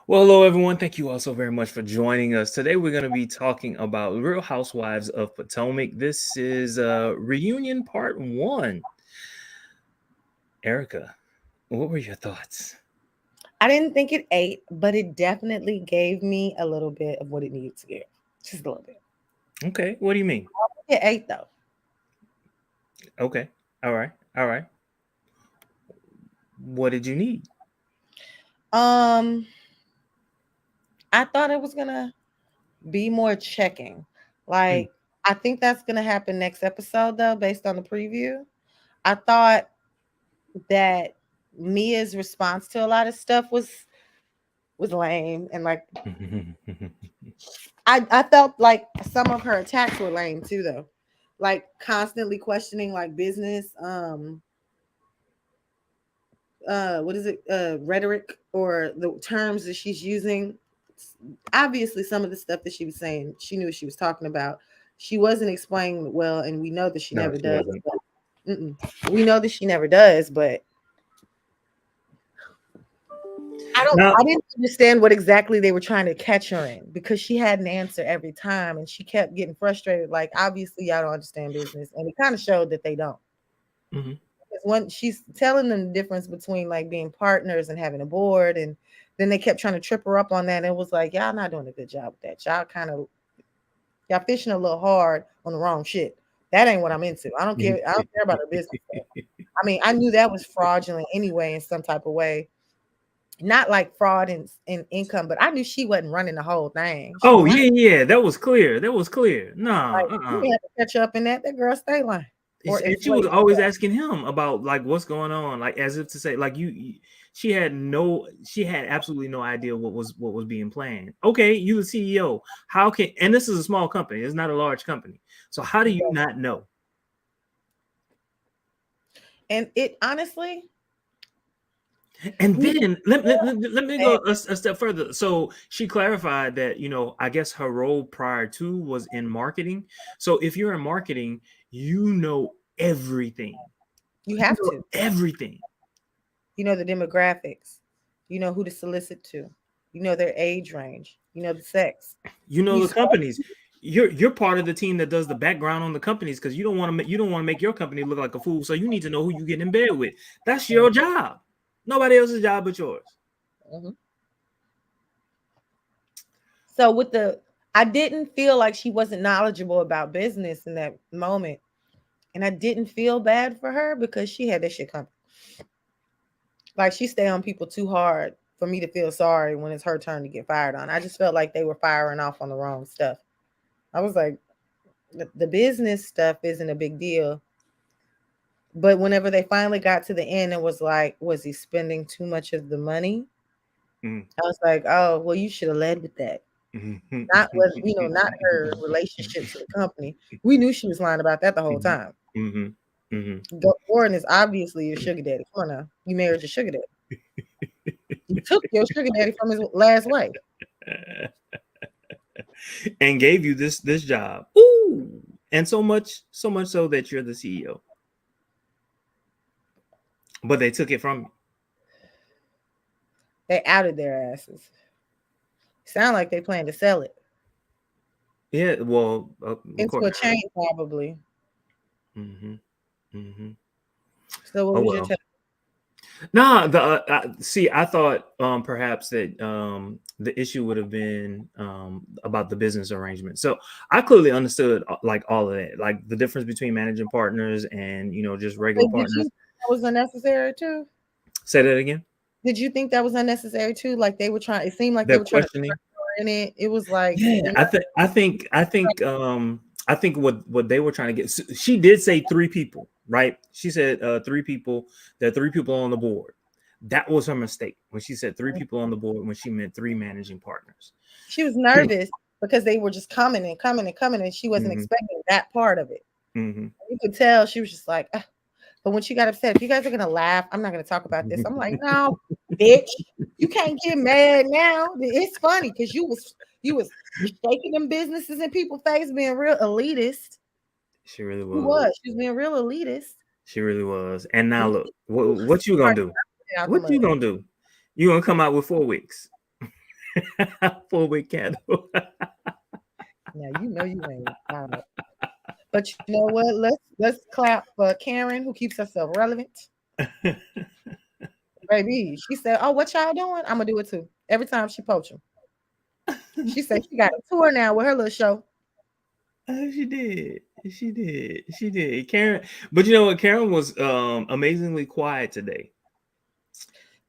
Well, hello everyone. Thank you all so very much for joining us. Today we're going to be talking about Real Housewives of Potomac. This is reunion part one. Erica, what were your thoughts? I didn't think it ate, but it definitely gave me a little bit of what it needed to give. Just a little bit. Okay, what do you mean? It ate though. Okay, all right, all right. What did you need? Um, I thought it was gonna be more checking. Mm. Like, I think that's gonna happen next episode though, based on the preview. I thought that Mia's response to a lot of stuff was lame and like I felt like some of her attacks were lame too though. Like constantly questioning like business what is it rhetoric or the terms that she's using. Obviously some of the stuff that she was saying she knew what she was talking about. She wasn't explaining it well, and we know that she No, never she does, wasn't. but we know that she never does, but Now, I didn't understand what exactly they were trying to catch her in, because she had an answer every time and she kept getting frustrated. Like, obviously y'all don't understand business, and it kind of showed that they don't. mhm. Because when she's telling them the difference between like being partners and having a board, and then they kept trying to trip her up on that, and it was like, y'all not doing a good job with that. Y'all fishing a little hard on the wrong shit. That ain't what I'm into. I don't care about her business stuff. I mean, I knew that was fraudulent anyway in some type of way. Not like fraud in income, but I knew she wasn't running the whole thing. She was Oh lying. yeah, yeah, that was clear. That was clear. No, Like, you had to catch up in that. That girl stay lying or And she was inflate. always asking him about like what's going on, like as if to say like she had she had absolutely no idea what was being planned. Okay, you the CEO. How can, and this is a small company, it's not a large company. So how do you not know? And it honestly, And we then let me go a step further. So she clarified that, I guess her role prior to was in marketing. So if you're in marketing, you know everything. you You have know to. everything. You know the demographics. You know who to solicit to. You know their age range. You know the sex. You know You the s- companies. You're part of the team that does the background on the companies because you don't want to make your company look like a fool. So you need to know who you get in bed with. That's your job. Nobody else's job but yours. Mhm. So with the, I didn't feel like she wasn't knowledgeable about business in that moment, and I didn't feel bad for her because she had that shit coming. Like, she stay on people too hard for me to feel sorry when it's her turn to get fired on. I just felt like they were firing off on the wrong stuff. I was like, the business stuff isn't a big deal. But whenever they finally got to the end, it was like, was he spending too much of the money? Mm. I was like, oh, well, you should have led with that. Not with, not her relationship to the company. We knew she was lying about that the whole time. Mhm. Mhm. Gordon is obviously your sugar daddy. Come on now. You married your sugar daddy. You took your sugar daddy from his last wife. And gave you this job. Ooh. And so much so that you're the CEO. But they took it from you. They outed their asses. Sound like they plan to sell it Yeah, well, into according a to her. chain, probably. Mhm. Mhm. So, what Oh was your well. take? Nah, see, I thought perhaps that the issue would have been about the business arrangement. So I clearly understood like all of that, like the difference between managing partners and just regular Did you partners. think that was unnecessary too? Say that again. Did you think that was unnecessary too? Like, they were trying. It seemed like they They're were trying to questioning. in it. It was like, Yeah, I think what they were trying to get. She did say three people, right? She said three people. There are three people on the board. That was her mistake when she said three people on the board when she meant three managing partners. she was nervous because they were just coming and coming and coming, and she wasn't Hmm. expecting that part of it. Hmm. You could tell she was just like, "Ugh." But when she got upset, if you guys are gonna laugh, I'm not gonna talk about this. I'm like, no, bitch, you can't get mad now. It's funny because you was shaking them businesses in people's face, being real elitist. She really You was. was. She was being real elitist. She really was. And now And look, she was what you gonna hard do? out the What mud. you gonna do? You gonna come out with 4 weeks? 4-wick candle. Now you know you ain't proud. But you know what? Let's clap for Karen who keeps herself relevant. Baby, she said, "Oh, what y'all doing? I'm gonna do it too." Every time she poach them, she said she got a tour now with her little show. She did. She did. She did. Karen, but you know what? Karen was amazingly quiet today.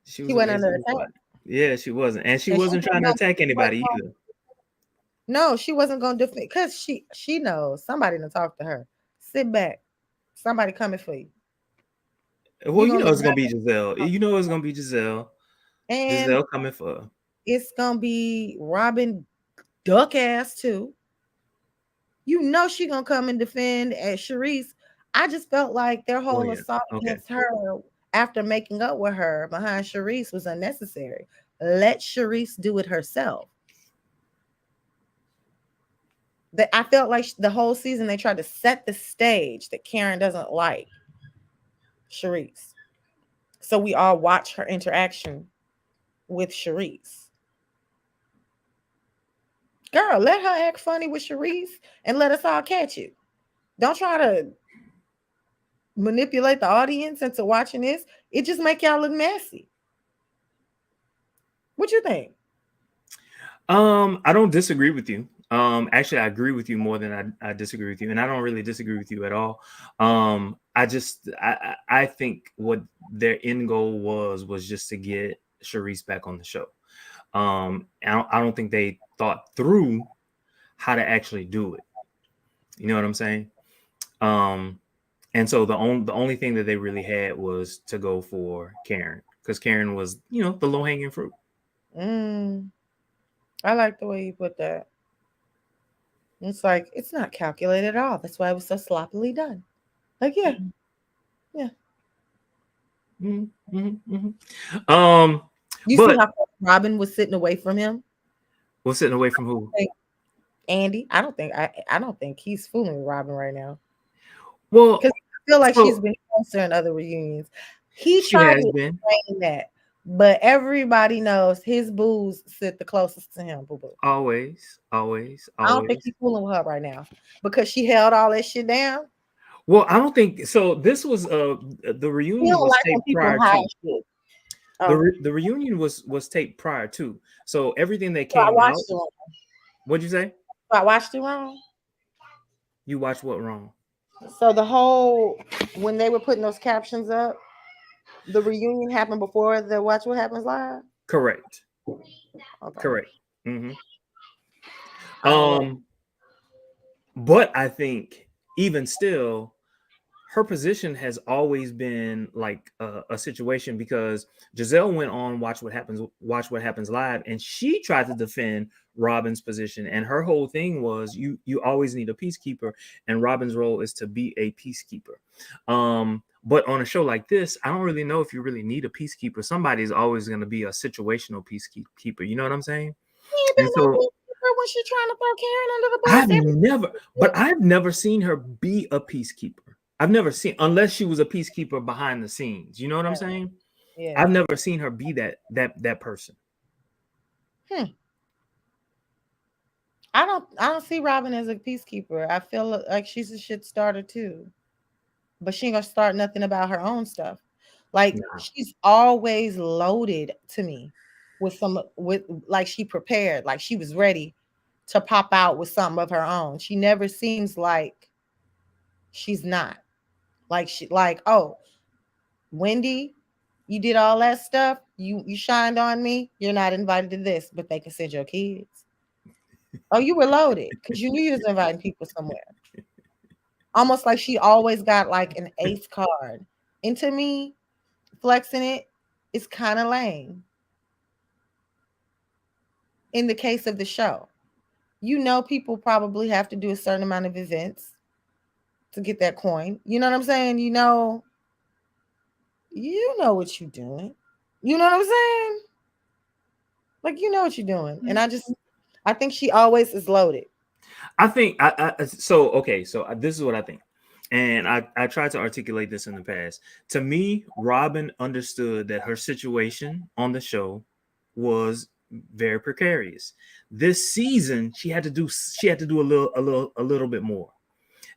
She She was went under amazingly attack, quiet. Yeah, she wasn't. And she and she wasn't didn't trying to know attack what. anybody either. No, she wasn't gonna defend because she knows somebody to talk to her. Sit back, somebody coming for you. Well, You you gonna know be it's gonna be Giselle. You know it's gonna be Giselle. and Giselle coming for her. it's gonna be Robin duck ass too. You know she gonna come and defend at Sharice. I just felt like their Oh whole yeah. assault Okay. against her after making up with her behind Sharice was unnecessary. Let Sharice do it herself. That I felt like the whole season they tried to set the stage that Karen doesn't like Sharice. So we all watch her interaction with Sharice. Girl, let her act funny with Sharice and let us all catch it. Don't try to manipulate the audience into watching this. It just make y'all look messy. What you think? I don't disagree with you. Actually, I agree with you more than I disagree with you, and I don't really disagree with you at all. I think what their end goal was just to get Sharice back on the show. I don't think they thought through how to actually do it. You know what I'm saying? Um, and so the only thing that they really had was to go for Karen because Karen was, you know, the low hanging fruit. Mm, I like the way you put that. It's like it's not calculated at all. That's why it was so sloppily done. Like, yeah, yeah. Mm-hmm, mm-hmm, mm-hmm. You see But how Robin was sitting away from him? we're sitting away from who? Like, Andy, I don't think he's fooling Robin right now. Well, Because I feel like she's so been closer in other reunions. He she tried has to been explain that, but everybody knows his booze sit the closest to him, boo boo. always, always, I don't think always. he's fooling with her right now because she held all that shit down. Well, I don't think so. This was the He reunion don't was like when taped people prior hide to. shit. Oh, The reunion was taped prior to. So everything that so I came out, watched it wrong. what'd you say? So I watched it wrong. You watched what wrong? So the whole when they were putting those captions up, the reunion happened before the Watch What Happens Live. Correct. Okay, Correct. Hmm. I ain't look. Um, but I think even still, her position has always been like a situation because Giselle went on Watch What Happens Live, and she tried to defend Robin's position, and her whole thing was you always need a peacekeeper, and Robin's role is to be a peacekeeper. But on a show like this, I don't really know if you really need a peacekeeper. Somebody's always going to be a situational peacekeeper. You know what I'm saying? He ain't And been no so peacekeeper when she trying to throw Karen under the bus. I've never seen her be a peacekeeper. I've never seen, unless she was a peacekeeper behind the scenes. You know what I'm saying? Yeah. I've never seen her be that person. Hmm. I don't see Robin as a peacekeeper. I feel like she's a shit starter too. But she ain't gonna start nothing about her own stuff. Like Nah. she's always loaded to me with like she prepared, like she was ready to pop out with something of her own. She never seems like she's not. Like, oh, Wendy, you did all that stuff. You shined on me. You're not invited to this, but they can send your kids. Oh, you were loaded because you knew you was inviting people somewhere. Almost like she always got like an ace card. And to me, flexing it is kind of lame in the case of the show. You know, people probably have to do a certain amount of events to get that coin. You know what I'm saying? You know what you're doing. You know what I'm saying? Like you know what you're doing. And I think she always is loaded. I think so. Okay, so this is what I think, and I tried to articulate this in the past. To me, Robin understood that her situation on the show was very precarious. This season, she had to do a little bit more,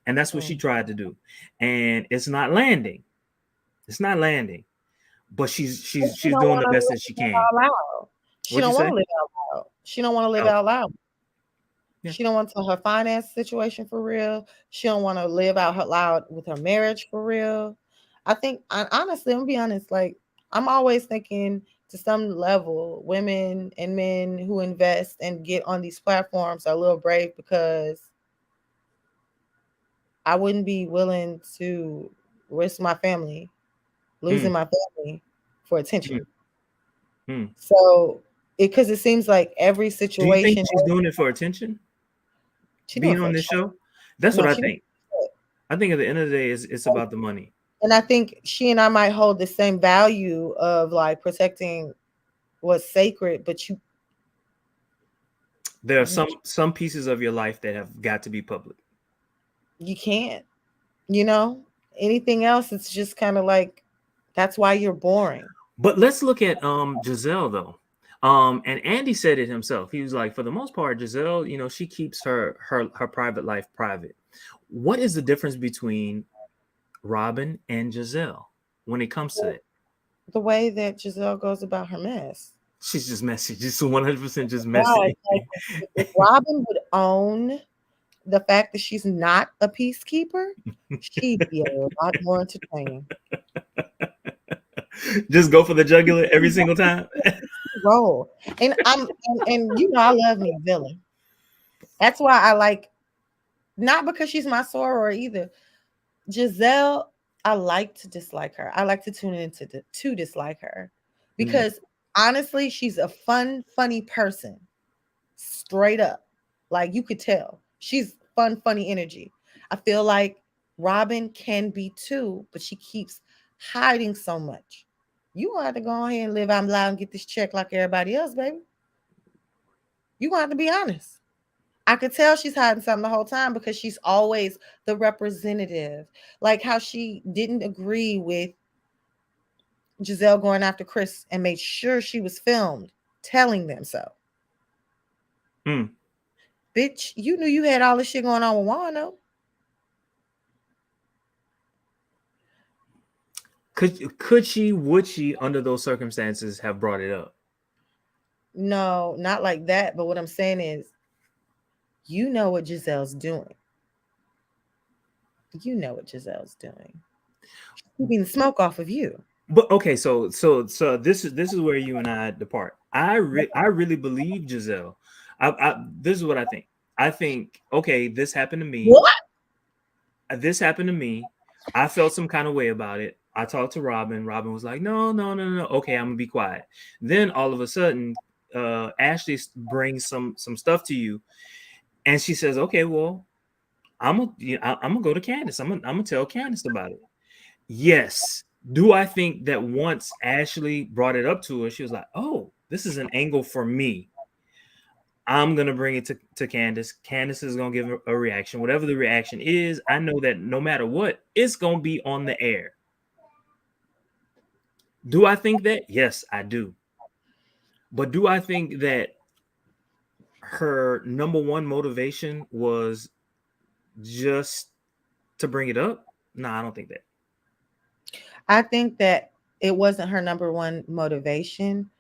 and that's what she Mm. tried to do, and it's not landing. It's not landing, but she's But she's she she's don't doing want the to best live that she can. out loud. She What'd you don't want say? to live out loud. She don't want to live Oh, out loud. yeah. She don't want to tell her finance situation for real. She don't want to live out her loud with her marriage for real. I think, honestly, I'm gonna be honest. Like, I'm always thinking, to some level, women and men who invest and get on these platforms are a little brave, because I wouldn't be willing to risk my family, Hmm, losing my family, for hmm, attention. hmm. So, because it seems like every Do you think situation, she's doing it for attention? she doing Being it for on a this check. show? That's what No, I she doing think. it for a check. I think at the end of the day, it's about the money. And I think she and I might hold the same value of like protecting what's sacred, but There are you some pieces of your life that have got to be public. you can't, you know, anything else, it's just kind of like, that's why you're boring. But let's look at Giselle though. And Andy said it himself. He was like, for the most part, Giselle, she keeps her private life private. What is the difference between Robin and Giselle when it comes to that? The way that Giselle goes about her mess. She's just messy, just 100% just Right. messy. Like, if Robin would own the fact that she's not a peacekeeper, she'd be a lot more entertaining. Just go for the jugular every single time. Role. And you know, I love me a villain. That's why I like, not because she's my soror either. Giselle, I like to dislike her. I like to tune into to dislike her, Mm, because honestly, she's a funny person. Straight up. Like, you could tell. She's funny energy. I feel like Robin can be too, but she keeps hiding so much. You gonna have to go ahead and live out loud and get this check like everybody else, baby. You gonna have to be honest. I could tell she's hiding something the whole time, because she's always the representative. Like how she didn't agree with Giselle going after Chris and made sure she was filmed telling them so. mm. Bitch, you knew you had all this shit going on with Wano. Could she, would she, under those circumstances, have brought it up? No, not like that. But what I'm saying is, you know what Giselle's doing. You know what Giselle's doing. She's keeping the smoke off of you. But okay, so this is where you and I depart. I really believe Giselle. This is what I think. I think, okay, this happened to me. What? This happened to me. I felt some kind of way about it. I talked to Robin. Robin was like, no, no, no, no. Okay, I'm gonna be quiet. Then all of a sudden, Ashley brings some stuff to you, and she says, okay, well, I'm gonna go to Candiace. I'm gonna tell Candiace about it. Yes. Do I think that once Ashley brought it up to her, she was like, oh, this is an angle for me. I'm gonna bring it to Candiace. Candiace is gonna give a reaction. Whatever the reaction is, I know that no matter what, it's gonna be on the air. Do I think that? Yes, I do. But do I think that her number one motivation was just to bring it up? No, I don't think that. I think that it wasn't her number one motivation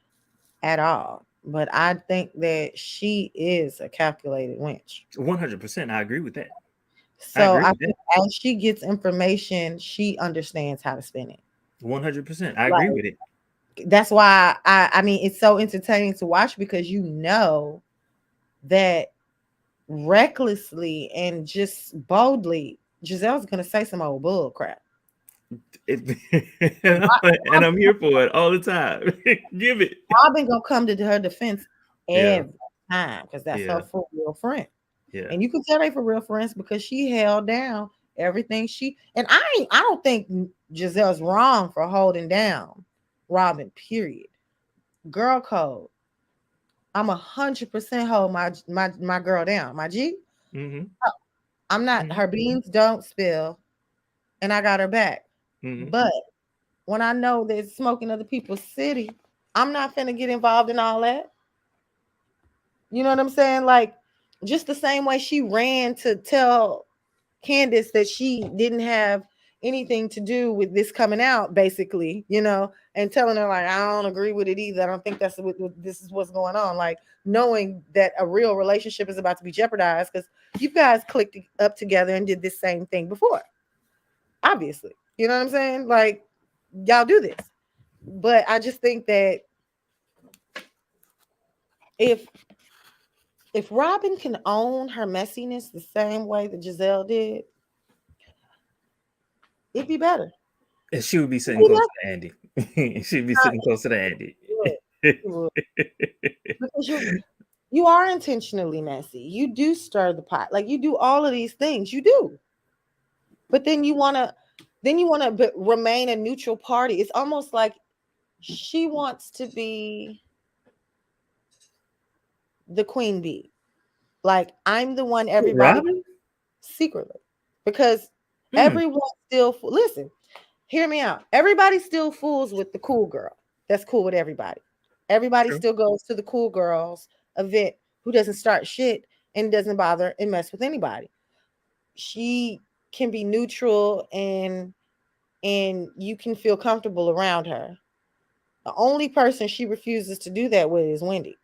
at all. But I think that she is a calculated wench. 100%. I agree with that. I So agree I with that. think as she gets information, she understands how to spin it. 100%. I agree Like, with it. that's why I mean, it's so entertaining to watch, because you know that recklessly and just boldly, Giselle's gonna say some old bull crap. And I'm here for it all the time. Give it. Robin gonna come to her defense Yeah. every time, because that's her Yeah. for real friend. Yeah. And you can tell they for real friends, because she held down everything she, and I don't think Giselle's wrong for holding down Robin, period. Girl code. I'm 100% hold my girl down. My G. Mm-hmm. I'm not, her beans don't spill, and I got her back. Mm-hmm. But when I know there's smoke in other people's city, I'm not finna get involved in all that. You know what I'm saying? Like, just the same way she ran to tell Candiace that she didn't have anything to do with this coming out, basically, and telling her, like, I don't agree with it either. I don't think that's what this is what's going on. Like, knowing that a real relationship is about to be jeopardized because you guys clicked up together and did this same thing before. Obviously. You know what I'm saying? Like, y'all do this. But I just think that if Robin can own her messiness the same way that Giselle did, it'd be better. And she would be sitting close to Andy. She'd be sitting close to the Andy. Because you are intentionally messy. You do stir the pot. Like, you do all of these things. You do. But then you want to remain a neutral party. It's almost like she wants to be the queen bee. Like, I'm the one everybody Robin? Secretly. Because everyone still, listen, hear me out. Everybody still fools with the cool girl. That's cool with everybody. Everybody still goes to the cool girls event who doesn't start shit and doesn't bother and mess with anybody. She can be neutral and you can feel comfortable around her. The only person she refuses to do that with is Wendy.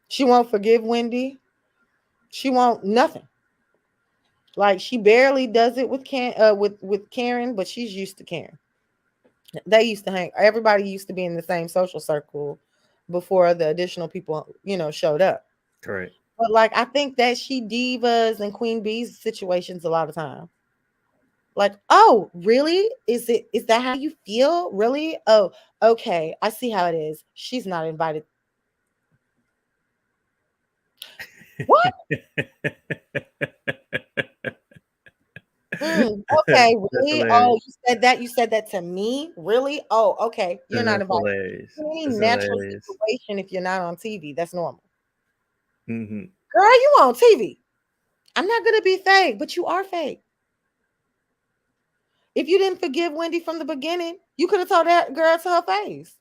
She won't forgive Wendy. She won't nothing. Like, she barely does it with Karen, but she's used to Karen. They used to hang. Everybody used to be in the same social circle before the additional people, showed up. Correct. But like, I think that she divas and queen bees situations a lot of time. Like, oh, really? Is that how you feel? Really? Oh, okay. I see how it is. She's not invited. What? Okay, really? Oh, you said that to me? Really? Oh, okay. You're not invited. Hilarious. Any natural situation if you're not on TV, that's normal. Mm-hmm. Girl, you on TV. I'm not gonna be fake, but you are fake. If you didn't forgive Wendy from the beginning, you could have told that girl to her face.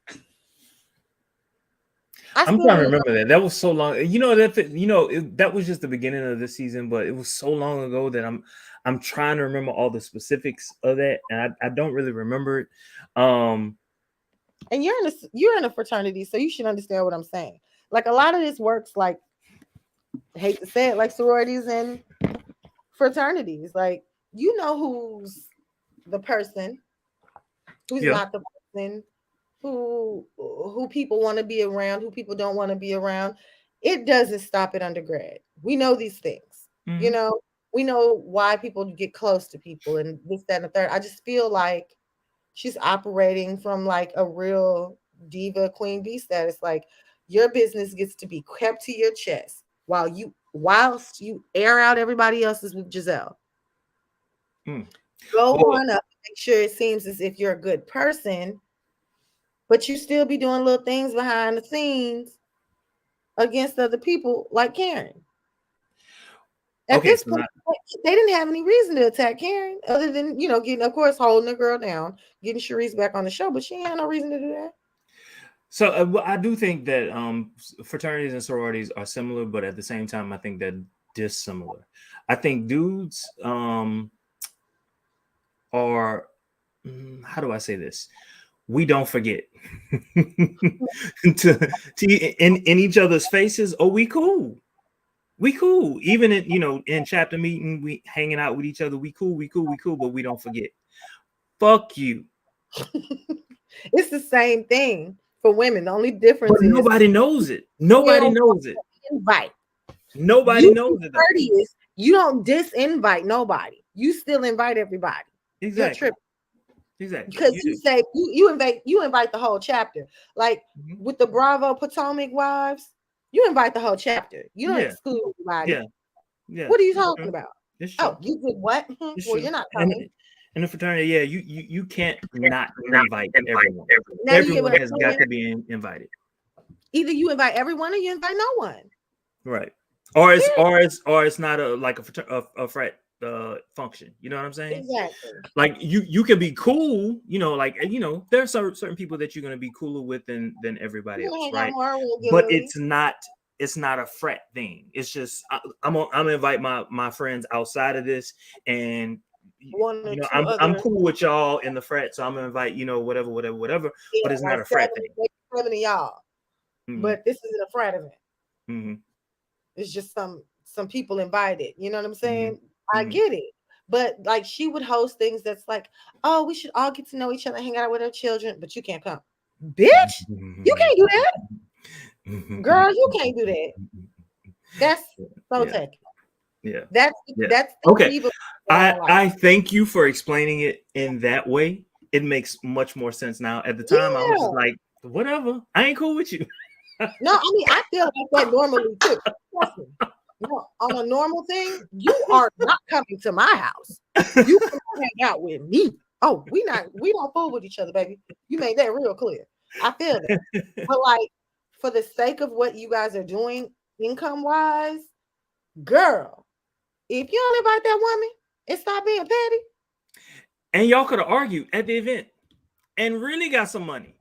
I'm trying to remember that. That was so long. That was just the beginning of this season, but it was so long ago that I'm trying to remember all the specifics of that, and I don't really remember it. And you're in a fraternity, so you should understand what I'm saying. Like, a lot of this works like, I hate to say it, like sororities and fraternities. Like, who's the person, who's not the person, who people want to be around, who people don't want to be around. It doesn't stop at undergrad. We know these things. Mm-hmm. We know why people get close to people and this, that, and the third. I just feel like she's operating from like a real diva queen bee status. Like, your business gets to be kept to your chest whilst you air out everybody else's with Giselle. Go on up, make sure it seems as if you're a good person, but you still be doing little things behind the scenes against other people like Karen. At this point, they didn't have any reason to attack Karen other than, getting, of course, holding the girl down, getting Sharice back on the show, but she had no reason to do that. So I do think that fraternities and sororities are similar, but at the same time, I think they're dissimilar. I think dudes are, how do I say this? We don't forget to in each other's faces. Oh, we cool. Even in chapter meeting, we hanging out with each other. We cool, but we don't forget. Fuck you. It's the same thing for women. The only difference is nobody knows it. Nobody knows it. Invite. Nobody knows it. You don't disinvite nobody. You still invite everybody. Exactly. Exactly. Because you say you invite the whole chapter. Like with the Bravo Potomac wives, you invite the whole chapter. You don't exclude anybody. Yeah. What are you talking about? Oh, you did what? Well, you're not coming. In the fraternity, you can't not invite everyone. Everyone has got to be invited. Either you invite everyone or you invite no one. Right. Or it's not a frat function. You know what I'm saying? Exactly. Like you can be cool, like there are certain people that you're gonna be cooler with than everybody You else, ain't got right? more But regularly. it's not a frat thing. It's just I'm gonna invite my friends outside of this, and One or two I'm other, cool with y'all in the frat, so I'm gonna invite whatever, yeah, but it's not like a frat thing. seven of y'all. Hmm. But this isn't a frat event. Hmm. It's just some people invited. You know what I'm Hmm. saying? I get it. But like she would host things that's like, oh, we should all get to know each other, hang out with our children, but you can't come. Bitch, you can't do that. Girl, you can't do that. That's so Yeah. tacky. Yeah. That's Yeah. that's the Okay. evil that I I don't like. I thank you for explaining it in that way. It makes much more sense now. At the time, I was just Yeah. like, whatever. I ain't cool with you. No, I mean I feel like that normally too. Trust me. No, on a normal thing, you are not coming to my house. You can hang out with me. Oh, we don't fool with each other, baby. You made that real clear. I feel that. But like for the sake of what you guys are doing income wise, girl, if you don't invite that woman and stop being petty, And y'all could have argued at the event and really got some money.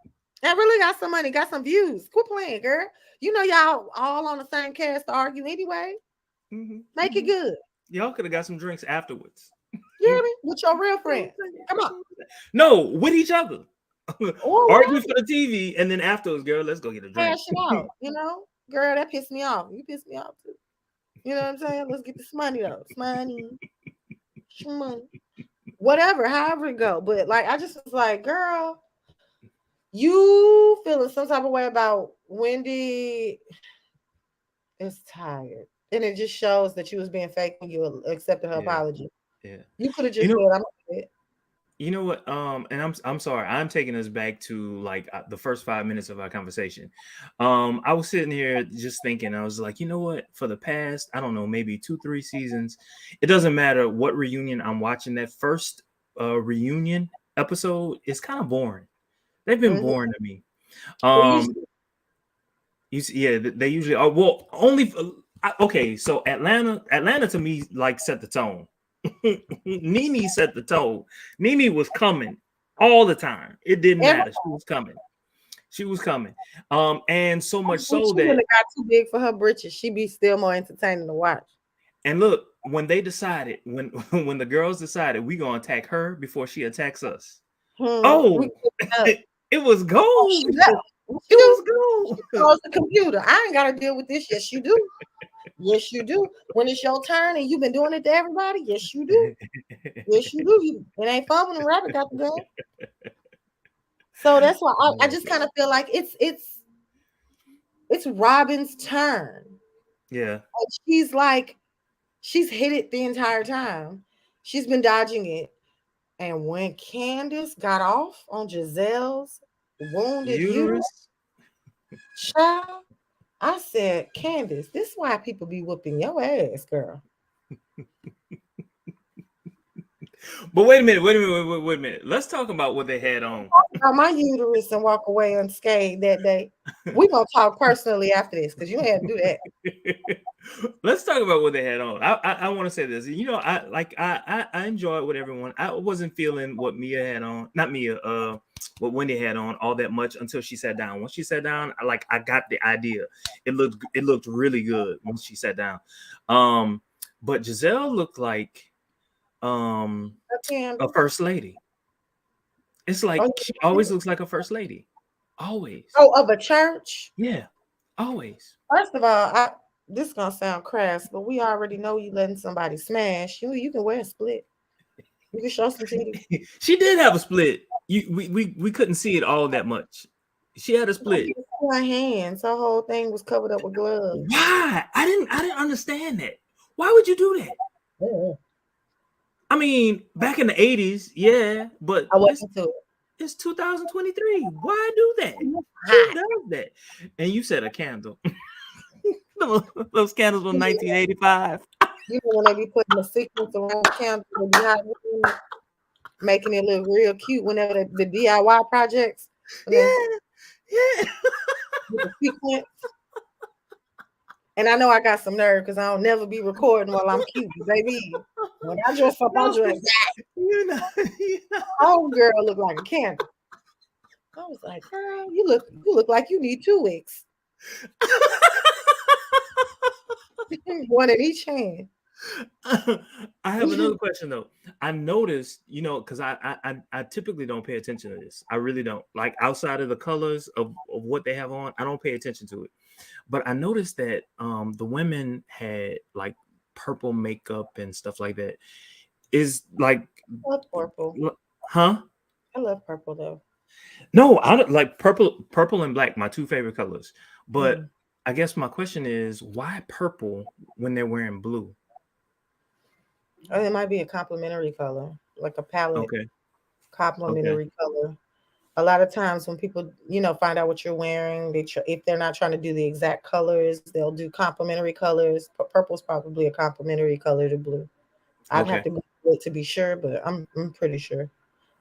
I really got some money, got some views. Quit playing, girl. You know y'all all on the same cast to argue anyway. Mm-hmm. Make it good. Y'all could have got some drinks afterwards. You hear me? With your real friends. Come on. No, with each other. Or Argue whatever. for the TV, and then afterwards, girl, let's go get a drink. Hash it out, Girl, that pissed me off. You pissed me off too. You know what I'm saying? Let's get this money though. It's money. Whatever, however it go. But like I just was like, girl, you feeling some type of way about Wendy is tired. And it just shows that you was being fake when you accepted her Yeah, apology. yeah. You could have You just know, said, I'm it. You know what? And I'm sorry. I'm taking us back to like the first 5 minutes of our conversation. I was sitting here just thinking. I was like, you know what? For the past, I don't know, maybe 2, 3 seasons, it doesn't matter what reunion I'm watching. That first reunion episode is kind of boring. They've been Mm-hmm. boring to me. They Um, usually yeah, they usually are. Well, only okay. So Atlanta to me like set the tone. Nene set the tone. Nene was coming all the time. It didn't every matter. She was coming. She was coming. And so much time so she wouldn't that, have got too big for her britches. She'd be still more entertaining to watch. and look, when they decided, when when the girls decided we gonna attack her before she attacks us. We Oh, up. it was Oh, gold. she left. What It you do? was She gold. closed the computer. I ain't gotta deal with this. Yes, you do. Yes, you do. When it's your turn and you've been doing it to everybody, yes, you do. Yes, you do. It ain't fun when the rabbit got the gun. So that's why I just kind of feel like it's Robin's turn. Yeah. And she's like, she's hit it the entire time. She's been dodging it. And when Candiace got off on Giselle's wounded uterus, Uterus. child, I said, Candiace, this is why people be whooping your ass, girl. But wait a minute, wait a minute. Let's talk about what they had on. About my uterus and walk away unscathed that day. We're gonna talk personally after this because you had to do that. Let's talk about what they had on. I want to say this. I enjoyed what everyone. I wasn't feeling what Mia had on, not Mia. What Wendy had on all that much until she sat down. Once she sat down, I got the idea. It looked really good once she sat down. But Giselle looked like a first lady. It's like she always looks like a first lady. Always. Oh, of a church. Yeah. Always. First of all, this is gonna sound crass, but we already know you letting somebody smash. You can wear a split. You can show some titties. She did have a split. We couldn't see it all that much. She had a split. Her hands, her whole thing was covered up with gloves. Why? I didn't understand that. Why would you do that? Yeah. I mean, back in the 80s, yeah, but I wasn't to it. it's 2023. Why do that? Who does that? And you said a candle. Those candles from 1985. You know when they be putting the sequins around the candle, they be hot, making it look real cute whenever the DIY projects. Yeah. With the sequins. And I know I got some nerve because I don't never be recording while I'm cute, baby. When I dress up, I No, dress. you know, you Home girl look like a candle. I was like, girl, you look like you need 2 weeks, one in each hand. I have another question though. I noticed, because I typically don't pay attention to this. I really don't. Like outside of the colors of what they have on, I don't pay attention to it. But I noticed that the women had like purple makeup and stuff like that. Is like, I love purple. huh? I love purple though. No, I don't like purple and black, my two favorite colors. But Mm. I guess my question is why purple when they're wearing blue? Oh, it might be a complementary color, like a palette Okay. Okay. complementary color. A lot of times when people, find out what you're wearing, if they're not trying to do the exact colors, they'll do complementary colors. Purple's probably a complementary color to blue. I'd have Okay. to go through it to be sure, but I'm pretty sure.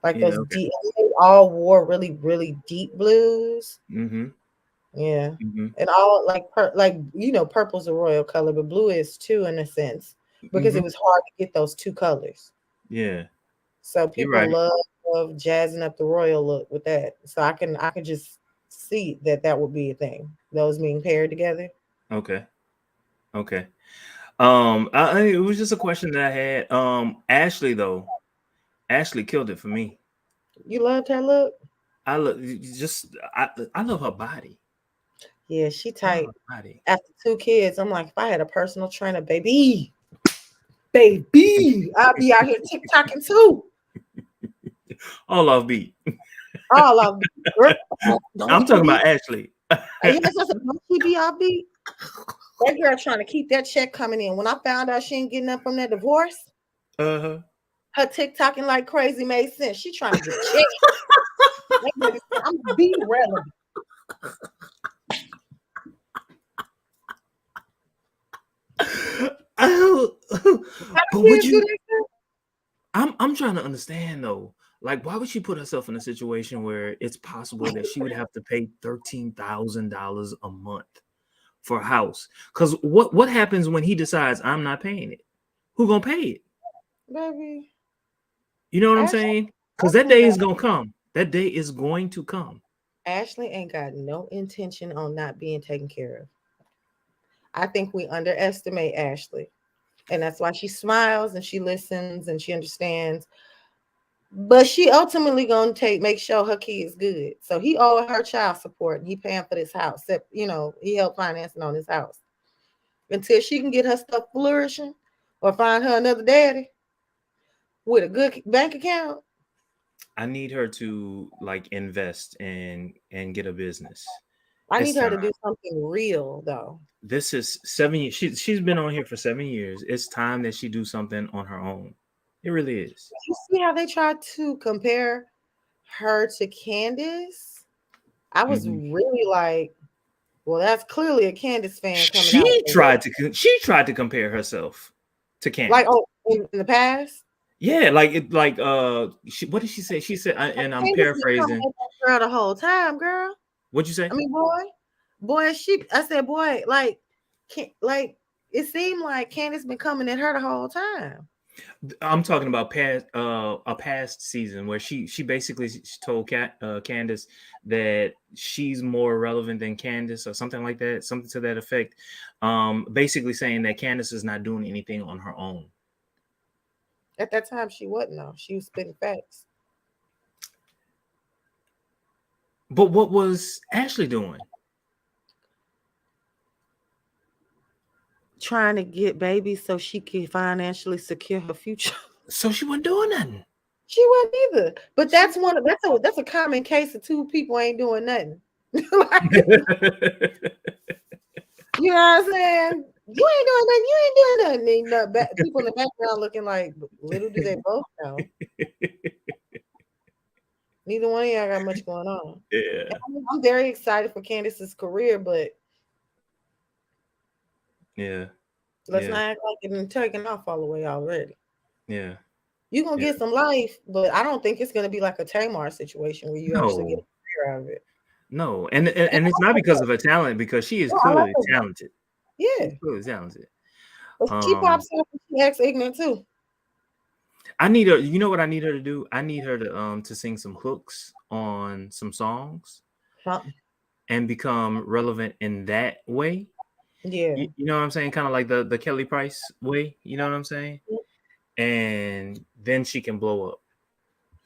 Like Yeah. those Okay. deep, they all wore really, really deep blues. Mm-hmm. Yeah. Mm-hmm. And all purple's a royal color, but blue is too in a sense because Mm-hmm. it was hard to get those two colors. Yeah. So You're people right. love jazzing up the royal look with that. So I can just see that would be a thing. Those being paired together. Okay. Okay. It was just a question that I had. Ashley though, Ashley killed it for me. You loved her look? I look just I love her body. Yeah, she I love tight. her body. After 2 kids, I'm like, if I had a personal trainer, baby, I'll be out here TikToking too. All off beat. All of girl, don't I'm you talking be? about Ashley. You know, so don't she be off beat? That girl trying to keep that check coming in. When I found out she ain't getting up from that divorce, Uh-huh. her TikToking like crazy made sense. She trying to get a check. That lady said, I'm gonna be relevant. Oh, How but the would kids do you that? I'm trying to understand though. Like, why would she put herself in a situation where it's possible that she would have to pay $13,000 a month for a house? Because what happens when he decides I'm not paying it? Who gonna pay it? Baby, You know what I'm Ashley, saying? Because that Ashley ain't day got is gonna come. That day is going to come. Ashley ain't got no intention on not being taken care of. I think we underestimate Ashley. And that's why she smiles and she listens and she understands. But she ultimately gonna make sure her kid's good. So he owed her child support and he paying for this house. He helped financing on this house. Until she can get her stuff flourishing or find her another daddy with a good bank account. I need her to like invest and get a business. I need It's her time. to do something real though. This is 7 years. She's been on here for 7 years. It's time that she do something on her own. It really is. You see how they tried to compare her to Candiace? I was Mhm. really like, well, that's clearly a Candiace fan coming out. She tried to compare herself to Like, Candiace. oh, in the past, Yeah, what did she say? She said, and I'm Candiace been coming paraphrasing. at that girl the whole time, girl. What'd you say? I mean, boy, I said, boy, like it seemed like Candiace been coming at her the whole time. I'm talking about a past season where she basically she told Candace that she's more relevant than Candace or something like that, something to that effect. Basically saying that Candace is not doing anything on her own. At that time, she wasn't though. She was spitting facts. But what was Ashley doing? Trying to get babies so she could financially secure her future. So she wasn't doing nothing. She wasn't either. But that's a common case of two people ain't doing nothing. Like, you know what I'm saying? You ain't doing nothing. You ain't doing nothing. And people in the background looking like, little do they both know. Neither one of y'all got much going on. Yeah, I'm very excited for Candiace's career, but yeah, let's yeah, not act like it's taken off all the way already. yeah, You're gonna yeah. get some life, but I don't think it's gonna be like a Tamar situation where you actually get No, a career out of it. no, and it's not because of her talent, because she is No, I like clearly her. talented. She's Yeah. clearly talented. But she Um, pops up and she acts ignorant too. I need her. You know what I need her to do? I need her to sing some hooks on some songs Something. and become relevant in that way. Yeah. You know what I'm saying? Kind of like the Kelly Price way. You know what I'm saying? And then she can blow up.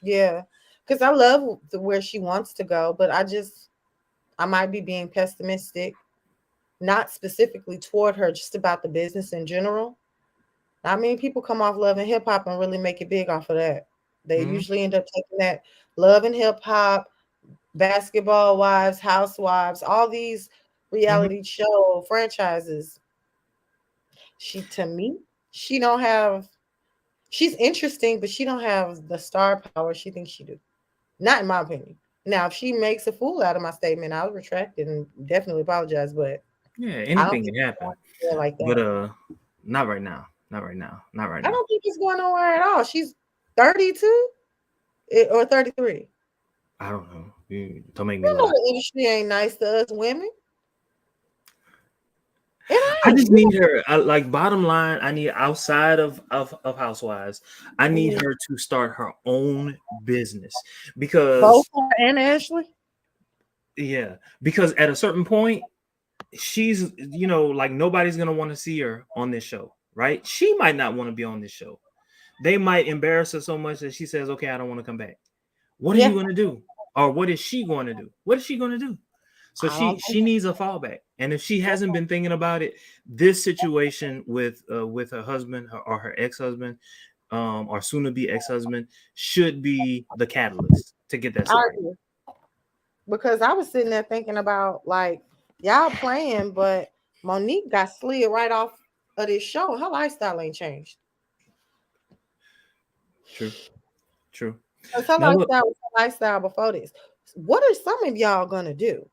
Yeah. Because I love where she wants to go, but I might be being pessimistic, not specifically toward her, just about the business in general. I mean, people come off Love and Hip Hop and really make it big off of that. They Hmm. usually end up taking that Love and Hip Hop, Basketball Wives, Housewives, all these Hmm. reality show franchises. To me, she don't have. She's interesting, but she don't have the star power she thinks she do. Not in my opinion. Now, if she makes a fool out of my statement, I'll retract it and definitely apologize. But Yeah, I don't anything think can it's going happen, anywhere like but that. not right now. Not right now. Not right I now. don't think it's going nowhere at all. She's 32 or 33. I don't know. Don't make me You know lie. the industry ain't nice to us women. It I ain't. just need her. Like bottom line, I need outside of Housewives. I need Mhm. her to start her own business Both because her and Ashley. yeah, because at a certain point, she's like nobody's gonna want to see her on this show, right? She might not want to be on this show. They might embarrass her so much that she says, "Okay, I don't want to come back." What are you Yeah, going to do? Or what is she going to do? What is she going to do? So I don't she think. needs a fallback. And if she hasn't been thinking about it, this situation with her husband or her ex-husband or soon to be ex-husband should be the catalyst to get that I started. agree. Because I was sitting there thinking about like y'all playing, but Monique got slid right off of this show. Her lifestyle ain't changed. True. True. Because her Now look. lifestyle was her lifestyle before this. What are some of y'all gonna do?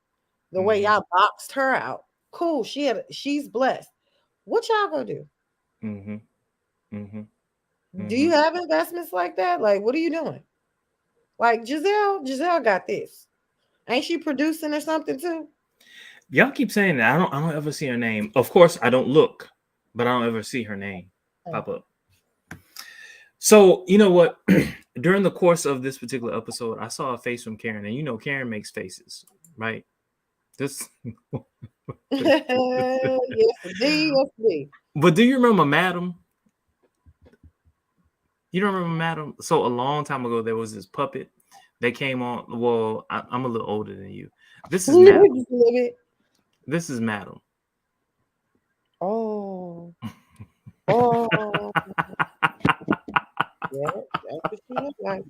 The way Hmm. y'all boxed her out. Cool. She's blessed. What y'all gonna do? Hmm. Hmm. Do Hmm. you have investments like that? Like, what are you doing? Like Giselle got this. Ain't she producing or something too? Y'all keep saying that. I don't ever see her name. Of course, I don't look, but I don't ever see her name Hmm. pop up. So you know what? During the course of this particular episode, I saw a face from Karen, and Karen makes faces, right? This, Yes, indeed. Yes, indeed. but do you remember Madam? You don't remember Madam? So a long time ago, there was this puppet that came on. Well, I'm a little older than you. This is Madam. Just a little bit. This is Madam. Oh, oh, yeah, that's what she look like.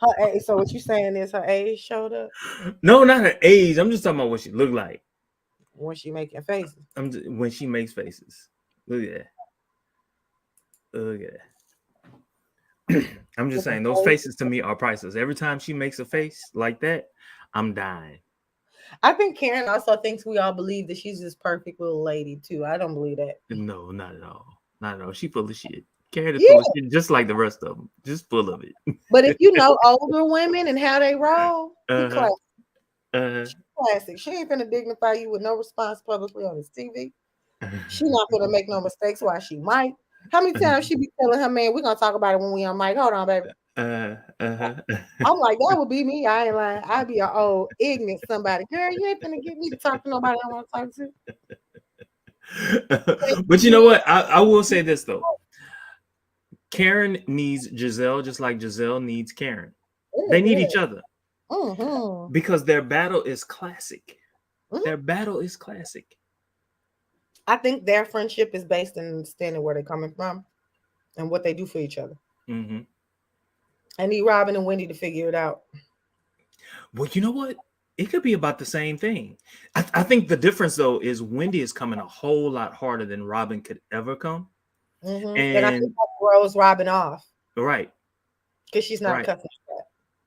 Her age, so what you saying is her age showed up No, not her age. I'm just talking about what she looked like. when she making faces. When she makes faces. Look at that. Look at that. I'm just Different saying those faces. faces to me are priceless. Every time she makes a face like that, I'm dying. I think Karen also thinks we all believe that she's this perfect little lady too. I don't believe that. No, not at all. Not at all. She full of shit. Carrie is full of Yeah, shit, just like the rest of them. Just full of it. but if you know older women and how they roll, she Uh-huh. classic. Uh-huh. She classic. She ain't gonna dignify you with no response publicly on this TV. She not gonna make no mistakes while she might. How many times she be telling her man, "We're gonna talk about it when we on mic." Hold on, baby. Uh-huh. I'm like, that would be me. I ain't lying. I'd be an old ignorant somebody. Girl, you ain't finna get me to talk to nobody I want to talk to. But you know what? I will say this though. Karen needs Giselle just like Giselle needs Karen. Yeah, They need yeah. each other Mm-hmm. because their battle is classic. Hmm. Their battle is classic. I think their friendship is based in understanding where they're coming from and what they do for each other. Hmm. I need Robin and Wendy to figure it out. Well, you know what? It could be about the same thing. I think the difference though is Wendy is coming a whole lot harder than Robin could ever come. And I think And that throws Robin off right, because she's not a right. cussing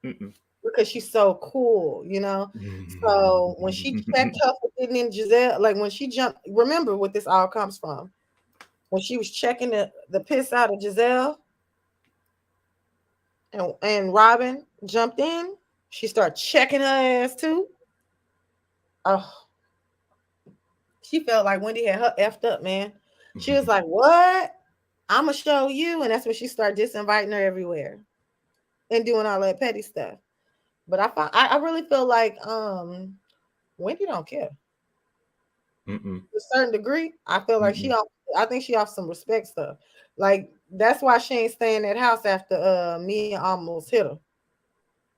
strat. Mm-mm. Because she's so cool, you know. So when she checked her for getting in Giselle, like when she jumped, remember what this all comes from. When she was checking the piss out of Giselle and Robin jumped in, she started checking her ass too. Oh, she felt like Wendy had her effed up, man. She was like, "What?" I'ma show you. And that's when she started disinviting her everywhere and doing all that petty stuff. But I really feel like Wendy don't care. Mm-mm. To a certain degree, I feel like Mm-mm. I think she off some respect stuff. Like that's why she ain't staying in that house after Mia almost hit her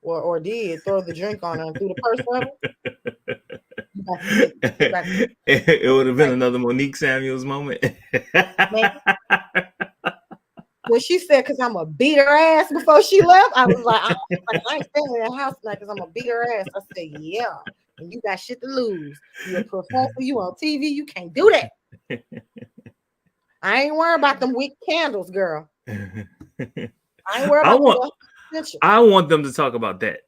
or did throw the drink on her and threw the purse level. You got to get back. It would have been Like, another Monique Samuels moment. man, when she said, "Cause I'm gonna beat her ass" before she left, I was like, I ain't staying in that house tonight because I'm gonna beat her ass. I said, "Yeah, and you got shit to lose. You a professor, you on TV, you can't do that. I ain't worried about them weak candles, girl. I ain't worried I about them want extensions." I want them to talk about that.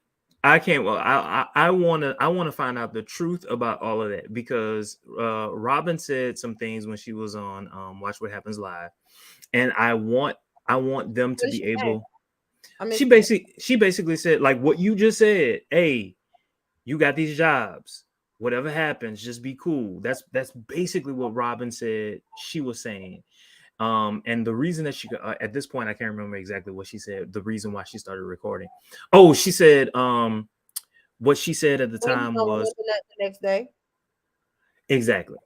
I can't. Well, I want to find out the truth about all of that because Robin said some things when she was on Watch What Happens Live, and I want them to What did be she say? able. I She missed it. basically said like what you just said. Hey, you got these jobs. Whatever happens, just be cool. That's basically what Robin said. She was saying. And the reason that she at this point I can't remember exactly what she said. The reason why she started recording. Oh, she said what she said at the Wendy time don't was remember that the next day. exactly.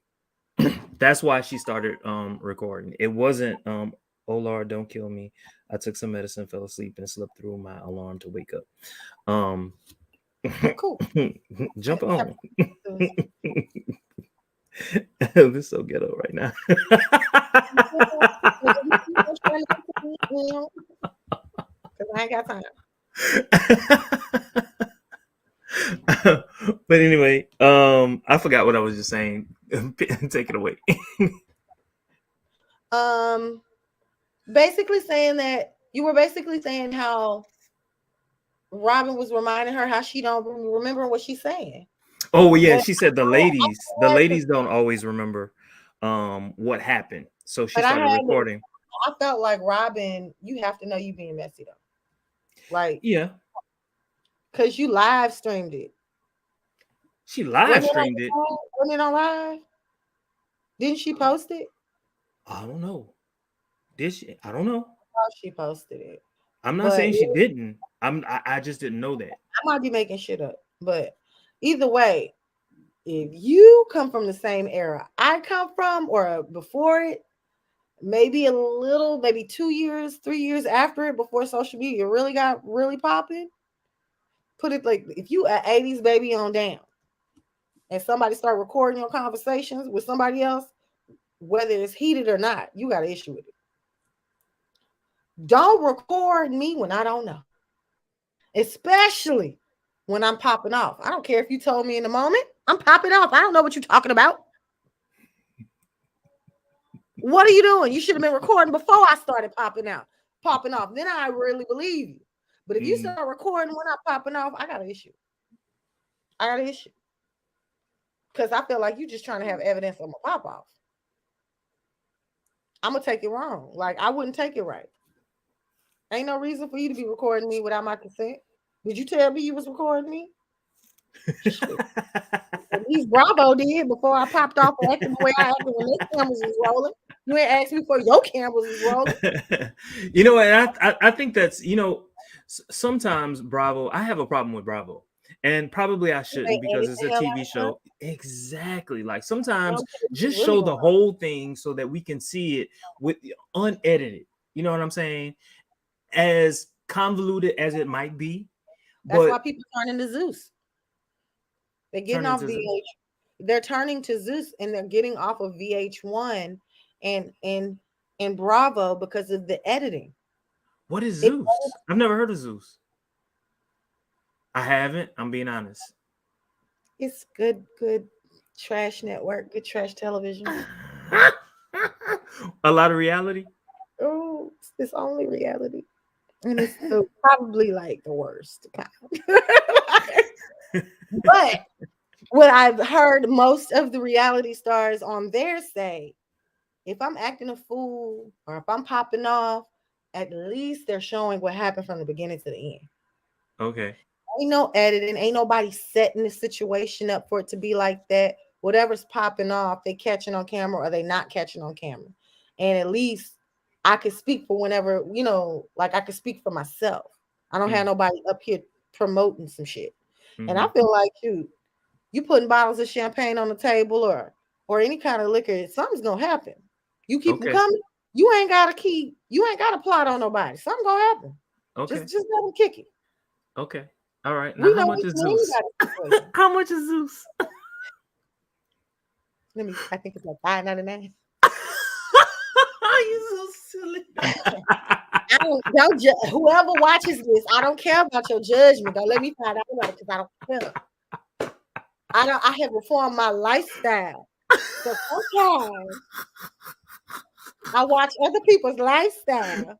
That's why she started recording. It wasn't oh Lord, don't kill me. I took some medicine, fell asleep, and slept through my alarm to wake up. Um Cool. jump Happy on. Christmas. This is so ghetto right now. Because I ain't got time. But anyway, I forgot what I was just saying. Take it away. Um, basically saying that you were basically saying how Robin was reminding her how she don't remember what she's saying. Oh well, yeah, But she said the ladies don't always remember what happened. So she but started recording. I felt like Robin, you have to know you being messy though. Like, Yeah, cause you live streamed it. she live Wasn't it streamed it. on wasn't it on live? Didn't she post it? I don't know. Did she? I don't know. Oh, she posted it. I'm not But saying she didn't. I just didn't know that. I might be making shit up. But either way, if you come from the same era I come from or before it, maybe a little, maybe 2 years, 3 years after it, before social media really got really popping, put it like if you an 80s baby on down and somebody start recording your conversations with somebody else, whether it's heated or not, you got an issue with it. Don't record me when I don't know, especially when I'm popping off. I don't care if you told me in the moment, I'm popping off. I don't know what you're talking about. What are you doing? You should have been recording before I started popping off. Then I really believe you. But if you Mm. start recording when I'm popping off, I got an issue. I got an issue. Because I feel like you just trying to have evidence of my pop off. I'm going to take it wrong. Like, I wouldn't take it right. Ain't no reason for you to be recording me without my consent. Did you tell me you was recording me? Shit. At least Bravo did before I popped off and acting the way I acted when their cameras was rolling. You ain't asked me before your cameras was rolling. You know, and I think that's sometimes Bravo. I have a problem with Bravo, and probably I You may shouldn't because edit it's the a hell TV out of show. Exactly. Like it. I sometimes don't care what's just really show going the on. whole thing so that we can see it with unedited. You know what I'm saying? As convoluted as it might be, That's why but people turn into Zeus. They're turn getting off into VH. They're turning to Zeus and they're getting off of VH1 and and Bravo because of the editing. what is It, Zeus? I've never heard of Zeus. I haven't. I'm being honest. it's good trash network, good trash television. A lot of reality. Oh, it's only reality. And it's probably like the worst kind. But what I've heard most of the reality stars on there say, if I'm acting a fool or if I'm popping off, at least they're showing what happened from the beginning to the end. Okay. Ain't no editing, ain't nobody setting the situation up for it to be like that. Whatever's popping off, they catching on camera or they not catching on camera. And at least I could speak for whenever, like I could speak for myself. I don't have Mm. nobody up here promoting some shit. And I Hmm. feel like you putting bottles of champagne on the table or any kind of liquor, something's gonna happen. You keep them Okay. coming, you ain't gotta plot on nobody. Something gonna happen. Okay. Just let them kick it. Okay. All right. Now, We how know much what's is in Zeus? anybody's situation. How much is Zeus? I think it's like $5.99. You so silly. I don't whoever watches this, I don't care about your judgment. Don't let me find out about it because I don't care. I have reformed my lifestyle. So sometimes I watch other people's lifestyle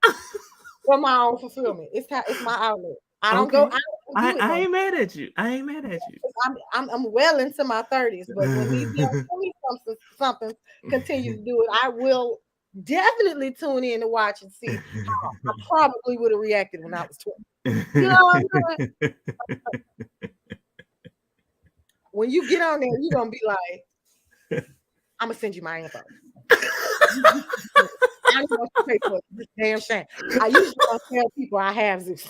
for my own fulfillment. It's my outlet. Okay. I don't do it I no ain't mad at you. I ain't mad at you. I'm well into my 30s, but when these young 20 something continue to do it, I will definitely tune in to watch and see how I probably would have reacted when I was 20. You know what I'm saying? When you get on there, you're gonna be like, I'm gonna send you my info. I don't want to pay for it. This damn shame. I usually don't tell people I have this.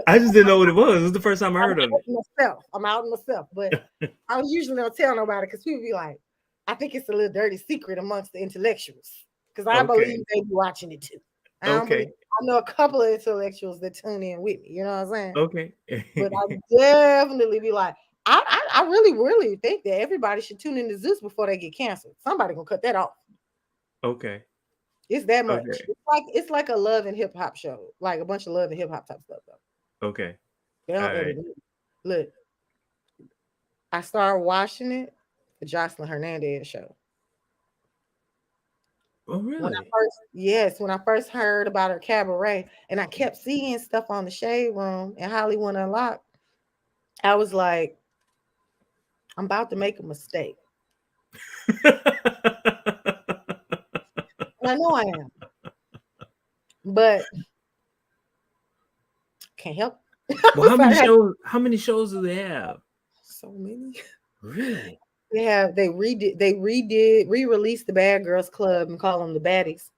I just didn't know what it was. It was the first time I I'm heard of out myself. I'm out myself, but it. I usually don't tell nobody because people be like, I think it's a little dirty secret amongst the intellectuals because I Okay. believe they be watching it too. I don't believe. Okay. I know a couple of intellectuals that tune in with me. You know what I'm saying? Okay. But I definitely be like, I really, really think that everybody should tune into Zeus before they get canceled. Somebody gonna cut that off. Okay. It's that much. Okay. It's like a love and hip hop show, like a bunch of love and hip hop type stuff though. Okay. They All don't edit right. it. Look, I started watching it, the Jocelyn Hernandez show. Oh, When I really? first, yes, when I first heard about her cabaret, and I kept seeing stuff on the Shade Room and Hollywood Unlocked, I was like, I'm about to make a mistake, and I know I am, but can't help. Well, how So I many had shows? How many shows do they have? so many. Really? They re-released the Bad Girls Club and call them the Baddies.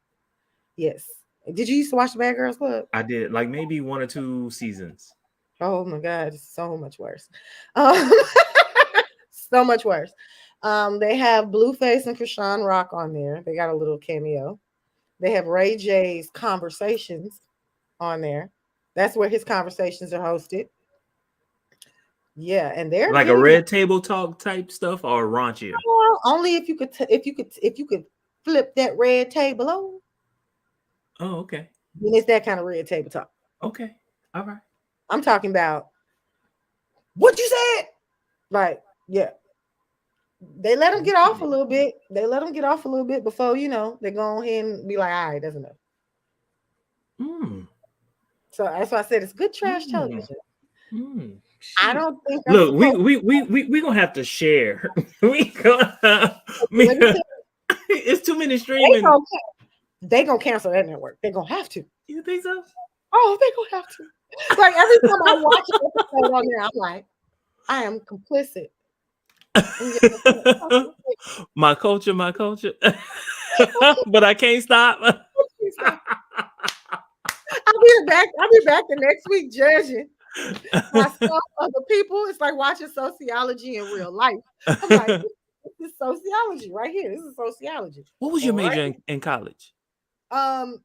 Yes. Did you used to watch the Bad Girls Club? I did like maybe one or two seasons. Oh my God, it's so much worse. Um, so much worse. They have Blueface and Krishan Rock on there. They got a little cameo. They have Ray J's Conversations on there. That's where his conversations are hosted. Yeah, and they're Like a getting red table talk type stuff or raunchier? only if you could flip that red table over. Oh, okay. Then it's that kind of red table talk. Okay. All right. I'm talking about what you said. Like, yeah, they let them get off a Okay. little bit. They let them get off a little bit before they go ahead and be like, all right, that's enough. Mm. So that's why I said it's good trash Mm. television. Mm. I Shoot. don't think I'm Look, supposed we gonna have to share. we gonna, to. we, Let me tell it's too many you, streaming. they gonna cancel that network. They're gonna have to. You think so? Oh, they gonna have to. Like every time I watch an episode on there, I'm like, I am complicit. And My culture, my culture. But I can't stop. I'll be back the next week judging myself, other people. It's like watching sociology in real life. I'm like, this is sociology right here. This is sociology. What was your Right. major in college? Um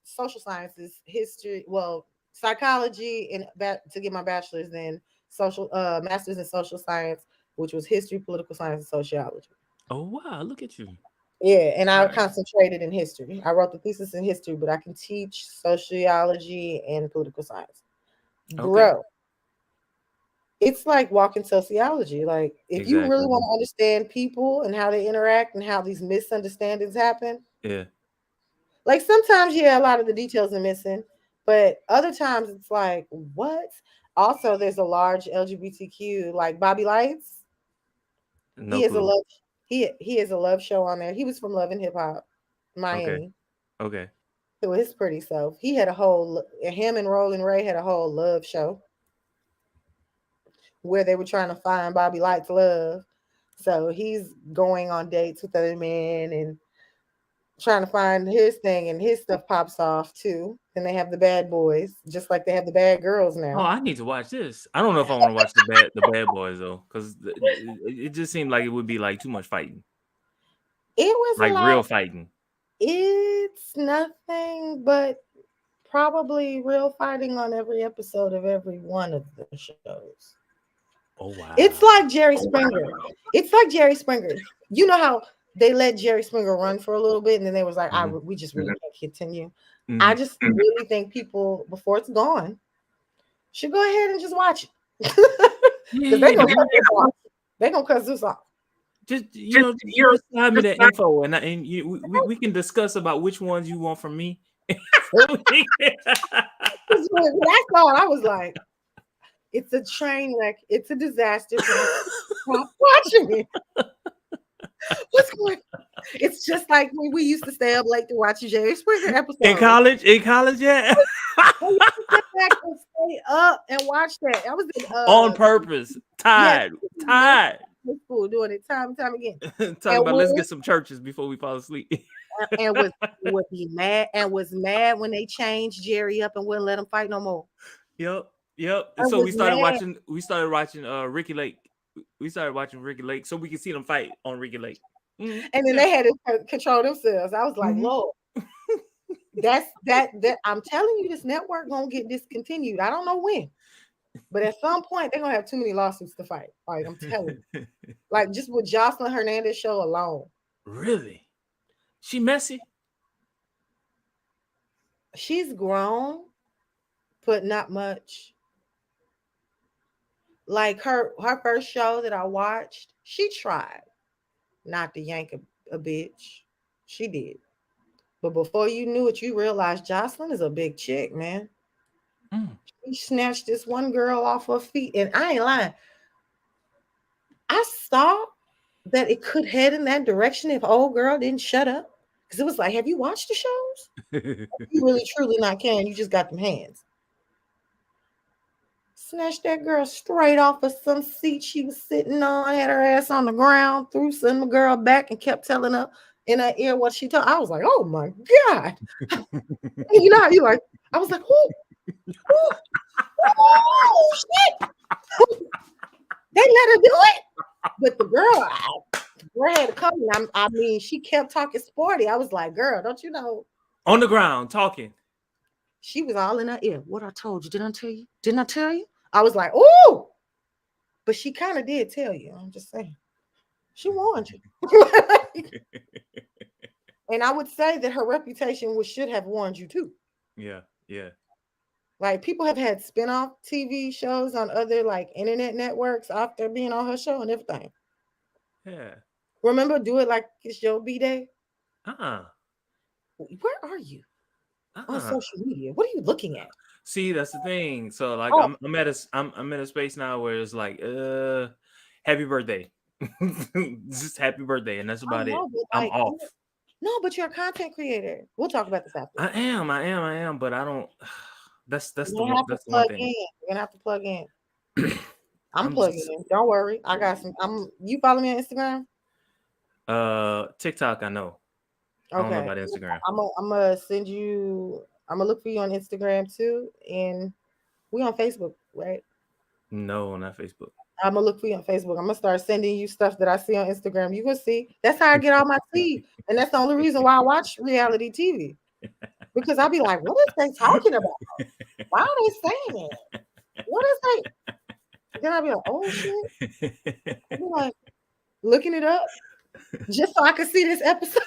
Social sciences, history, well, psychology and to get my bachelor's, then social master's in social science, which was history, political science, and sociology. Oh wow, look at you. Yeah, and All I right. concentrated in history. I wrote the thesis in history, but I can teach sociology and political science. Okay. Bro, it's like walking sociology. Like, if you really Exactly. want to understand people and how they interact and how these misunderstandings happen, Yeah. like sometimes, yeah, a lot of the details are missing, but other times it's like, what? Also, there's a large LGBTQ, like Bobby Lights. No He is a clue. love he is a love show on there. He was from Love and Hip Hop, Okay. Miami. Okay. So his pretty self. He had a whole him and Roland Ray had a whole love show where they were trying to find Bobby Light's love. So he's going on dates with other men, and trying to find his thing, and his stuff pops off too. Then they have the bad boys, just like they have the bad girls Oh, now. I need to watch this. I don't know if I want to watch the Bad Boys though, because it just seemed like it would be like too much fighting, It was a like lot. real fighting. It's nothing but probably real fighting on every episode of every one of the shows. Oh It's wow. like Jerry Springer. It's like Jerry Springer. You know how they let Jerry Springer run for a little bit, and then they was like, Mm-hmm. we just really can't continue." I Mm-hmm. just really think people, before it's gone, should go ahead and just watch it. Because Yeah, they gonna cut Zeus off. just just send me that info, and we can discuss about which ones you want from me. When I saw it, I was like, it's a train wreck. It's a disaster. Stop watching it. What's going on? It's just like when we used to stay up late to watch Jerry Springer episodes. In college, yeah. We used to sit back and stay up and watch that. I was in, On purpose, tired. School doing it time and time again. Talking about let's get some churches before we fall asleep. And was he mad and was mad when they changed Jerry up and wouldn't let him fight no more. Yep. And so we started watching Ricky Lake. We started watching Ricky Lake so we could see them fight on Ricky Lake. Mm-hmm. And then they had to control themselves. I was like, Lord, that I'm telling you, this network gonna get discontinued. I don't know when, but at some point they're gonna have too many lawsuits to fight. Like, I'm telling you, like just with Jocelyn Hernandez show alone. Really? She messy? She's grown, but not much. Like her first show that I watched, she tried not to yank a bitch. She did. But before you knew it, you realized Jocelyn is a big chick, man. She snatched this one girl off her feet. And I ain't lying. I saw that it could head in that direction if old girl didn't shut up. Because it was like, have you watched the shows? You really truly not can. You just got them hands. Snatched that girl straight off of some seat she was sitting on, had her ass on the ground, threw some girl back and kept telling her in her ear what she told. I was like, oh my God. You know how you like, I was like, oh shit. They let her do it. But the girl had to come. I mean, she kept talking sporty. I was like, girl, don't you know? On the ground, talking. She was all in her ear. What I told you, didn't I tell you? Didn't I tell you? I was like, oh, but she kind of did tell you. I'm just saying. She warned you. And I would say that her reputation should have warned you too. Yeah. Like people have had spinoff TV shows on other like internet networks after being on her show and everything. Yeah. Remember, Do It Like It's Your B-Day? Where are you? On social media. What are you looking at? See, that's the thing. So like I'm at a space now where it's like happy birthday. Just happy birthday, and that's about it. I'm off. No, but you're a content creator. We'll talk about this after. I am, but I don't. That's the one thing. You're gonna have to plug in. I'm plugging in. Don't worry. I got some. You follow me on Instagram? TikTok, I know. Okay. I don't know about Instagram. I'm gonna send you. I'm gonna look for you on Instagram too, and we on Facebook, right? No, not Facebook. I'm gonna look for you on Facebook. I'm gonna start sending you stuff that I see on Instagram. You can see. That's how I get all my tea, and that's the only reason why I watch reality TV. Because I'll be like, what is they talking about? Why are they saying it? What is they? Then I'll be like, oh shit. I'll be like, looking it up just so I can see this episode.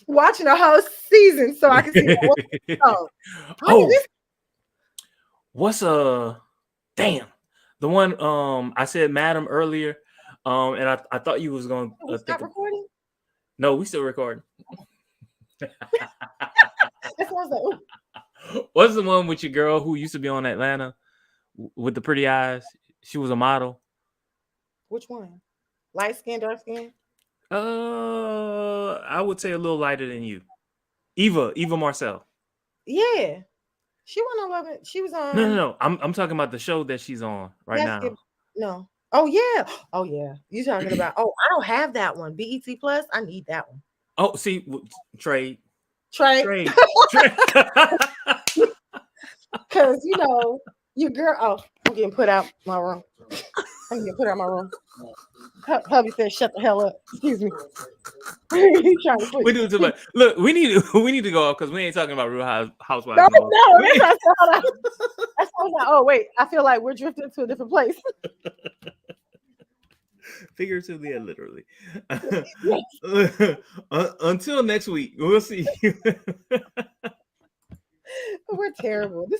Watching the whole season so I can see what's damn the one I said madam earlier and I thought you was going to stop recording. No, we still recording. That's what I was like, what's the one with your girl who used to be on Atlanta with the pretty eyes? She was a model. Which one? Light skin, dark skin? I would say a little lighter than you. Eva Marcel. Yeah. She wasn't on Love It. She was on. No. I'm talking about the show that she's on right now. No. Oh yeah. You talking about? Oh, I don't have that one. BET Plus. I need that one. Oh, see, trade, Trey, trade, trade. because you know your girl. Oh, I'm getting put out my room. I'm getting put out my room. Hubby said, "Shut the hell up." Excuse me. He's trying to put. We do too much. Look, we need to go off because we ain't talking about Real No, Housewives no more. no, that's not. Hold on. That's not. Oh wait, I feel like we're drifting to a different place. Figuratively and literally. Until next week, we'll see you. We're terrible. This is